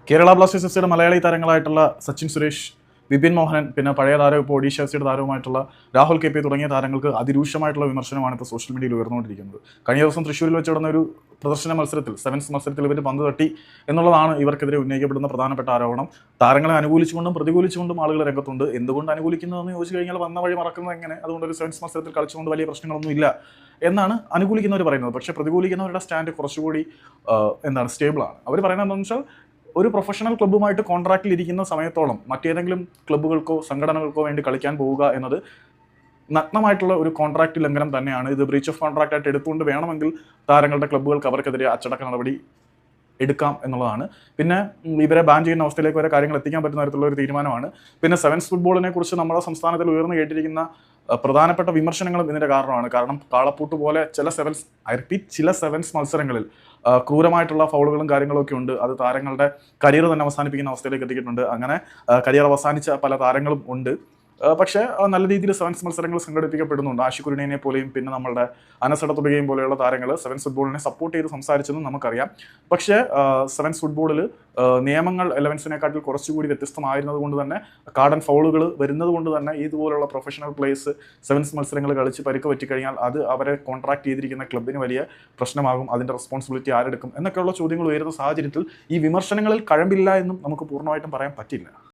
Kerala Blasters F സിയുടെ മലയാളി താരങ്ങളായിട്ടുള്ള സച്ചിൻ സുരേഷ്, വിപിൻ മോഹനൻ, പിന്നെ പഴയ താരം ഇപ്പോൾ ഒഡീഷ എഫ് സിയുടെ താരവുമായിട്ടുള്ള രാഹുൽ കെ പി തുടങ്ങിയ താരങ്ങൾക്ക് അതിരൂക്ഷമായിട്ടുള്ള വിമർശനമാണ് ഇപ്പോൾ സോഷ്യൽ മീഡിയയിൽ ഉയർന്നുകൊണ്ടിരിക്കുന്നത്. കഴിഞ്ഞ ദിവസം തൃശ്ശൂരിൽ വെച്ച് നടന്ന ഒരു പ്രദർശന മത്സരത്തിൽ, സെവൻസ് മത്സരത്തിൽ ഇവർ പന്ത് തട്ടി എന്നുള്ളതാണ് ഇവർക്കെതിരെ ഉന്നയിക്കപ്പെടുന്ന പ്രധാനപ്പെട്ട ആരോപണം. താരങ്ങളെ അനുകൂലിച്ചുകൊണ്ടും പ്രതികൂലിച്ചുകൊണ്ടും ആളുകൾ രംഗത്തുണ്ട്. എന്തുകൊണ്ട് അനുകൂലിക്കുന്നതെന്ന് ചോദിച്ചു കഴിഞ്ഞാൽ വന്ന വഴി മറക്കുന്നത് എങ്ങനെ, അതുകൊണ്ട് ഒരു സെവൻസ് മത്സരത്തിൽ കളിച്ചുകൊണ്ട് വലിയ പ്രശ്നങ്ങളൊന്നും ഇല്ല എന്നാണ് അനുകൂലിക്കുന്നവർ പറയുന്നത്. പക്ഷേ പ്രതികൂലിക്കുന്നവരുടെ സ്റ്റാൻഡ് കുറച്ചുകൂടി സ്റ്റേബിളാണ്. അവർ പറയുന്നത് എന്താണെന്ന് വെച്ചാൽ, ഒരു പ്രൊഫഷണൽ ക്ലബ്ബുമായിട്ട് കോൺട്രാക്റ്റിൽ ഇരിക്കുന്ന സമയത്തോളം മറ്റേതെങ്കിലും ക്ലബ്ബുകൾക്കോ സംഘടനകൾക്കോ വേണ്ടി കളിക്കാൻ പോവുക എന്നത് നഗ്നമായിട്ടുള്ള ഒരു കോൺട്രാക്റ്റ് ലംഘനം തന്നെയാണ്. ഇത് ബ്രീച്ച് ഓഫ് കോൺട്രാക്റ്റ് ആയിട്ട് എടുത്തുകൊണ്ട് വേണമെങ്കിൽ താരങ്ങളുടെ ക്ലബ്ബുകൾക്ക് അവർക്കെതിരെ അച്ചടക്ക നടപടി എടുക്കാം എന്നുള്ളതാണ്. പിന്നെ ഇവരെ ബാൻ ചെയ്യുന്ന അവസ്ഥയിലേക്ക് വരെ കാര്യങ്ങൾ എത്തിക്കാൻ പറ്റുന്ന തരത്തിലുള്ള ഒരു തീരുമാനമാണ്. പിന്നെ സെവൻസ് ഫുട്ബോളിനെ കുറിച്ച് നമ്മുടെ സംസ്ഥാനത്തിൽ ഉയർന്നു കേട്ടിരിക്കുന്ന പ്രധാനപ്പെട്ട വിമർശനങ്ങളും ഇതിൻ്റെ കാരണമാണ്. കാരണം കാളപ്പൂട്ട് പോലെ ചില സെവൻസ് മത്സരങ്ങളിൽ ക്രൂരമായിട്ടുള്ള ഫൗളുകളും കാര്യങ്ങളൊക്കെ ഉണ്ട്. അത് താരങ്ങളുടെ കരിയർ തന്നെ അവസാനിപ്പിക്കുന്ന അവസ്ഥയിലേക്ക് എത്തിയിട്ടുണ്ട്. അങ്ങനെ കരിയർ അവസാനിച്ച പല താരങ്ങളും ഉണ്ട്. പക്ഷേ നല്ല രീതിയിൽ സെവൻസ് മത്സരങ്ങൾ സംഘടിപ്പിക്കപ്പെടുന്നുണ്ട്. ആഷിഖുറിനെ പോലെയും പിന്നെ നമ്മളുടെ അനസ് എടത്തുകയും പോലെയുള്ള താരങ്ങൾ സെവൻസ് ഫുട്ബോളിനെ സപ്പോർട്ട് ചെയ്ത് സംസാരിച്ചെന്നും നമുക്കറിയാം. പക്ഷേ സെവൻസ് ഫുട്ബോളിൽ നിയമങ്ങൾ 11സിനെക്കാട്ടിൽ കുറച്ചുകൂടി വ്യത്യസ്തമായിരുന്നത് കൊണ്ട് തന്നെ, കാർഡൻ ഫൗളുകൾ വരുന്നത് കൊണ്ട് തന്നെ ഇതുപോലുള്ള പ്രൊഫഷണൽ പ്ലേയേഴ്സ് സെവൻസ് മത്സരങ്ങൾ കളിച്ച് പരിക്ക് പറ്റിക്കഴിഞ്ഞാൽ അത് അവരെ കോൺട്രാക്ട് ചെയ്തിരിക്കുന്ന ക്ലബിന് വലിയ പ്രശ്നമാകും. അതിൻ്റെ റെസ്പോൺസിബിലിറ്റി ആരെടുക്കും എന്നൊക്കെയുള്ള ചോദ്യങ്ങൾ ഉയരുന്ന സാഹചര്യത്തിൽ ഈ വിമർശനങ്ങളിൽ കഴമ്പില്ല എന്നും നമുക്ക് പൂർണ്ണമായിട്ടും പറയാൻ പറ്റില്ല.